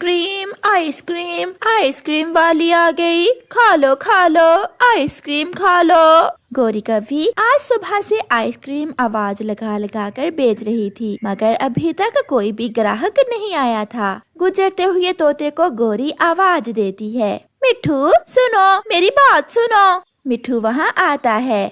Cream ice cream ice cream वाली आ गई, खा लो आइसक्रीम खा लो। गौरी कभी आज सुबह से आइसक्रीम आवाज लगा लगा कर बेच रही थी, मगर अभी तक कोई भी ग्राहक नहीं आया था। गुजरते हुए तोते को गौरी आवाज देती है, मिठू सुनो, मेरी बात सुनो। मिठू वहाँ आता है।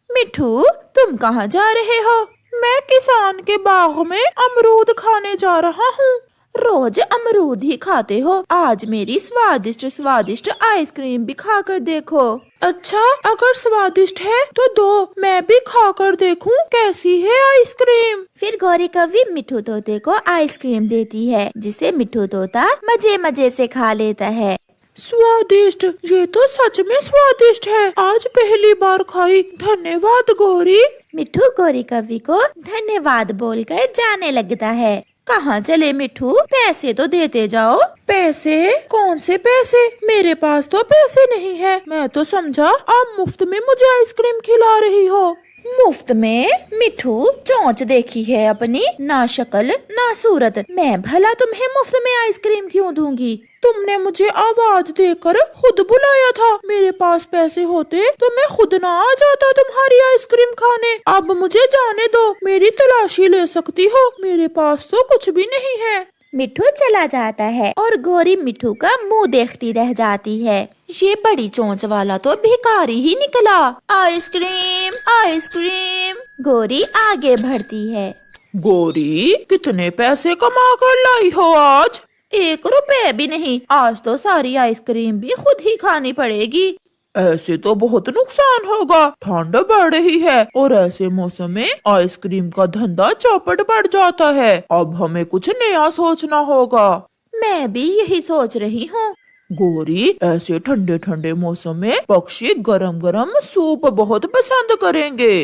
मिठू तुम कहाँ जा रहे हो? मैं किसान के बाग में अमरूद खाने जा रहा हूँ। रोज अमरूद ही खाते हो, आज मेरी स्वादिष्ट स्वादिष्ट आइसक्रीम भी खा कर देखो। अच्छा, अगर स्वादिष्ट है तो दो, मैं भी खा कर देखूं कैसी है आइसक्रीम। फिर गौरी कभी मिठू तोते को आइसक्रीम देती है, जिसे मिठू तोता मजे मजे से खा लेता है। स्वादिष्ट, ये तो सच में स्वादिष्ट है, आज पहली बार खाई, धन्यवाद गौरी। मिठू गौरी कवि को धन्यवाद बोलकर जाने लगता है। कहाँ चले मिठू, पैसे तो देते जाओ। पैसे? कौन से पैसे? मेरे पास तो पैसे नहीं है। मैं तो समझा आप मुफ्त में मुझे आइसक्रीम खिला रही हो। मुफ्त में? मिठू चोंच देखी है अपनी, ना शक्ल ना सूरत। मैं भला तुम्हें मुफ्त में आइसक्रीम क्यों दूंगी? तुमने मुझे आवाज देकर खुद बुलाया था, मेरे पास पैसे होते तो मैं खुद ना आ जाता तुम्हारी आइसक्रीम खाने। अब मुझे जाने दो, मेरी तलाशी ले सकती हो, मेरे पास तो कुछ भी नहीं है। मिठू चला जाता है और गौरी मिठू का मुंह देखती रह जाती है। ये बड़ी चोंच वाला तो भिखारी ही निकला। Ice cream ice cream. गौरी आगे बढ़ती है। गौरी कितने पैसे कमा कर लाई हो आज? 1 रुपए भी नहीं, आज तो सारी आइसक्रीम भी खुद ही खानी पड़ेगी। ऐसे तो बहुत नुकसान होगा, ठंड बढ़ रही है और ऐसे मौसम में आइसक्रीम का धंधा चौपट बढ़ जाता है। अब हमें कुछ नया सोचना होगा। मैं भी यही सोच रही हूँ। गौरी, ऐसे ठंडे ठंडे मौसम में पक्षी गरम गरम सूप बहुत पसंद करेंगे।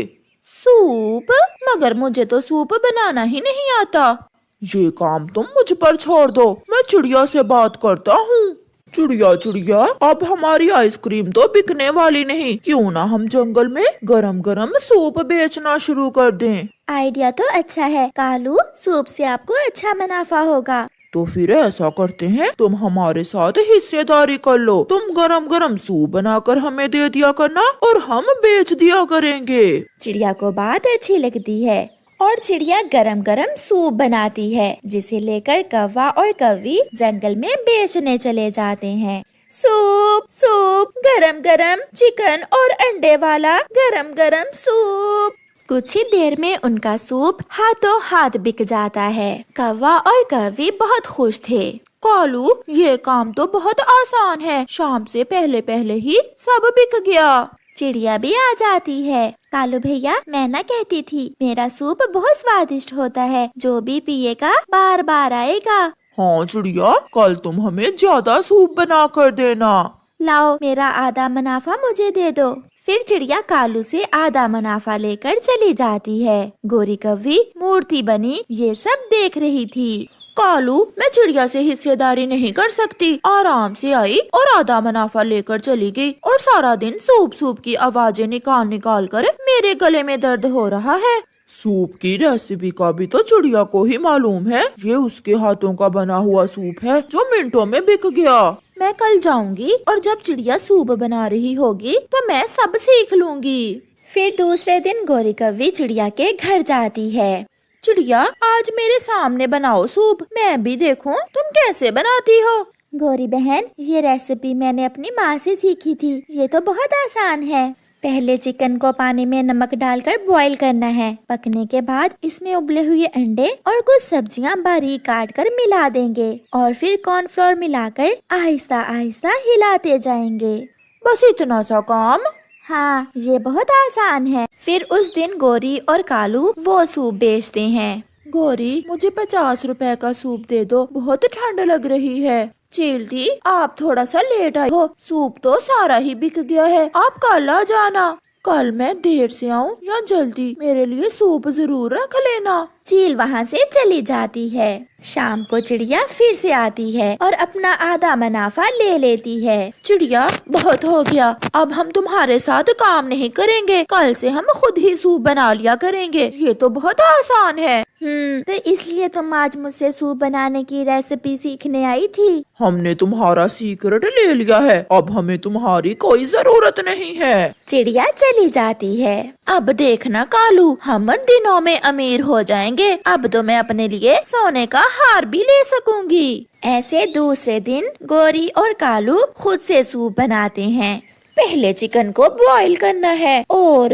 सूप? मगर मुझे तो सूप बनाना ही नहीं आता। ये काम तुम मुझ पर छोड़ दो, मैं चिड़िया से बात करता हूँ। चिड़िया चिड़िया, अब हमारी आइसक्रीम तो बिकने वाली नहीं, क्यों ना हम जंगल में गरम गरम सूप बेचना शुरू कर दें। आइडिया तो अच्छा है कालू, सूप से आपको अच्छा मुनाफा होगा। तो फिर ऐसा करते हैं, तुम हमारे साथ हिस्सेदारी कर लो। तुम गरम गरम सूप बनाकर हमें दे दिया करना और हम बेच दिया करेंगे। चिड़िया को बात अच्छी लगती है और चिड़िया गरम गरम सूप बनाती है, जिसे लेकर कौवा और कौवी जंगल में बेचने चले जाते हैं। सूप सूप, गरम गरम चिकन और अंडे वाला गरम गरम सूप। कुछ ही देर में उनका सूप हाथों हाथ बिक जाता है। कौवा और कौवी बहुत खुश थे। कालू, ये काम तो बहुत आसान है, शाम से पहले पहले ही सब बिक गया। चिड़िया भी आ जाती है। कालू भैया, मैं ना कहती थी, मेरा सूप बहुत स्वादिष्ट होता है, जो भी पिएगा बार बार आएगा। हाँ चिड़िया, कल तुम हमें ज्यादा सूप बना कर देना। लाओ, मेरा आधा मुनाफा मुझे दे दो। फिर चिड़िया कालू से आधा मुनाफा लेकर चली जाती है। गौरी कौवी मूर्ति बनी ये सब देख रही थी। कालू, मैं चिड़िया से हिस्सेदारी नहीं कर सकती, आराम से आई और आधा मुनाफा लेकर चली गई और सारा दिन सूप सूप की आवाजें निकाल निकाल कर मेरे गले में दर्द हो रहा है। सूप की रेसिपी का भी तो चिड़िया को ही मालूम है, ये उसके हाथों का बना हुआ सूप है जो मिनटों में बिक गया। मैं कल जाऊंगी और जब चिड़िया सूप बना रही होगी तो मैं सब सीख लूंगी। फिर दूसरे दिन गौरी कौवी चिड़िया के घर जाती है। चिड़िया, आज मेरे सामने बनाओ सूप, मैं भी देखूं तुम कैसे बनाती हो। गौरी बहन, ये रेसिपी मैंने अपनी माँ से सीखी थी, ये तो बहुत आसान है। पहले चिकन को पानी में नमक डालकर बॉईल करना है। पकने के बाद इसमें उबले हुए अंडे और कुछ सब्जियां बारीक काट कर मिला देंगे और फिर कॉर्नफ्लोर मिलाकर आहिस्ता आहिस्ता हिलाते जाएंगे। बस इतना सा काम? हाँ, ये बहुत आसान है। फिर उस दिन गौरी और कालू वो सूप बेचते हैं। गौरी, मुझे 50 रुपए का सूप दे दो, बहुत ठंड लग रही है। चेलती, आप थोड़ा सा लेट आई हो, सूप तो सारा ही बिक गया है, आप कल आ जाना। कल मैं देर से आऊँ या जल्दी, मेरे लिए सूप जरूर रख लेना। चील वहाँ से चली जाती है। शाम को चिड़िया फिर से आती है और अपना आधा मुनाफा ले लेती है। चिड़िया, बहुत हो गया, अब हम तुम्हारे साथ काम नहीं करेंगे, कल से हम खुद ही सूप बना लिया करेंगे, ये तो बहुत आसान है। तो इसलिए तुम आज मुझसे सूप बनाने की रेसिपी सीखने आई थी? हमने तुम्हारा सीक्रेट ले लिया है, अब हमें तुम्हारी कोई जरूरत नहीं है। चिड़िया चली जाती है। अब देखना कालू, हम दिनों में अमीर हो जाएंगे, अब तो मैं अपने लिए सोने का हार भी ले सकूंगी। ऐसे दूसरे दिन गोरी और कालू खुद से सूप बनाते हैं। पहले चिकन को बॉईल करना है और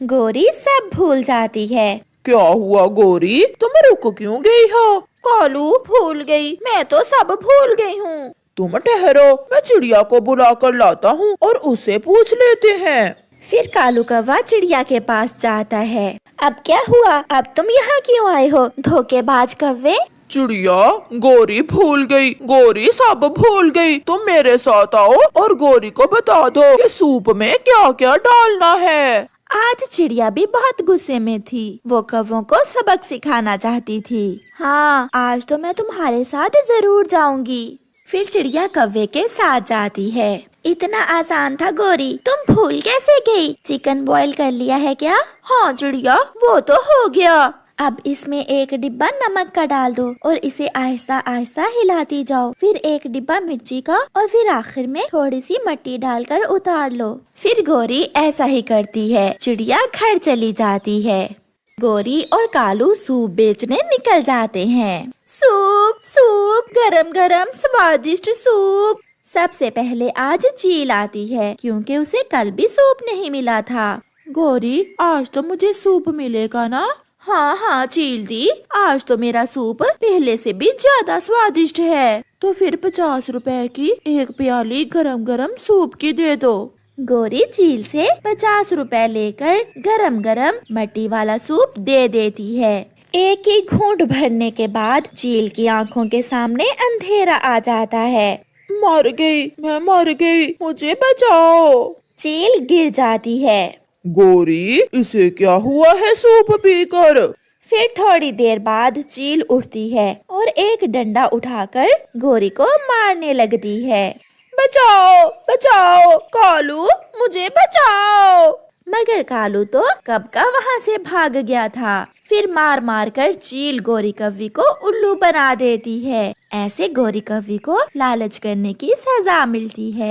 गोरी सब भूल जाती है। क्या हुआ गोरी, तुम रुक क्यों गई हो? कालू, भूल गई, मैं तो सब भूल गई हूँ। तुम ठहरो, मैं चिड़िया को बुला कर लाता हूँ और उससे पूछ लेते हैं। फिर कालू कौवा चिड़िया के पास जाता है। अब क्या हुआ? अब तुम यहाँ क्यों आए हो, धोखेबाज कौवे? चिड़िया, गोरी भूल गई, गोरी सब भूल गई। तुम मेरे साथ आओ और गोरी को बता दो कि सूप में क्या क्या डालना है। आज चिड़िया भी बहुत गुस्से में थी, वो कौवों को सबक सिखाना चाहती थी। हाँ, आज तो मैं तुम्हारे साथ जरूर जाऊंगी। फिर चिड़िया कौवे के साथ जाती है। इतना आसान था गोरी, तुम भूल कैसे गई? चिकन बॉईल कर लिया है क्या? हाँ चिड़िया, वो तो हो गया। अब इसमें एक डिब्बा नमक का डाल दो और इसे आहिस्ता आहिस्ता हिलाती जाओ। फिर एक डिब्बा मिर्ची का और फिर आखिर में थोड़ी सी मिट्टी डालकर उतार लो। फिर गोरी ऐसा ही करती है। चिड़िया घर चली जाती है। गोरी और कालू सूप बेचने निकल जाते हैं। सूप सूप, गरम गरम स्वादिष्ट सूप। सबसे पहले आज चील आती है क्योंकि उसे कल भी सूप नहीं मिला था। गोरी, आज तो मुझे सूप मिलेगा ना? हाँ हाँ चील दी, आज तो मेरा सूप पहले से भी ज्यादा स्वादिष्ट है। तो फिर 50 रुपए की एक प्याली गरम गरम सूप की दे दो। गोरी चील से 50 रुपए लेकर गरम गरम मट्टी वाला सूप दे देती है। एक ही घूंट भरने के बाद चील की आंखों के सामने अंधेरा आ जाता है। मर गई, मैं मर गई, मुझे बचाओ। चील गिर जाती है। गोरी, इसे क्या हुआ है सूप पीकर? फिर थोड़ी देर बाद चील उठती है और एक डंडा उठाकर गोरी को मारने लगती है। बचाओ बचाओ, कालू मुझे बचाओ। मगर कालू तो कब का वहाँ से भाग गया था। फिर मार मार कर चील गोरी कौवी को उल्लू बना देती है। ऐसे गोरी कौवी को लालच करने की सजा मिलती है।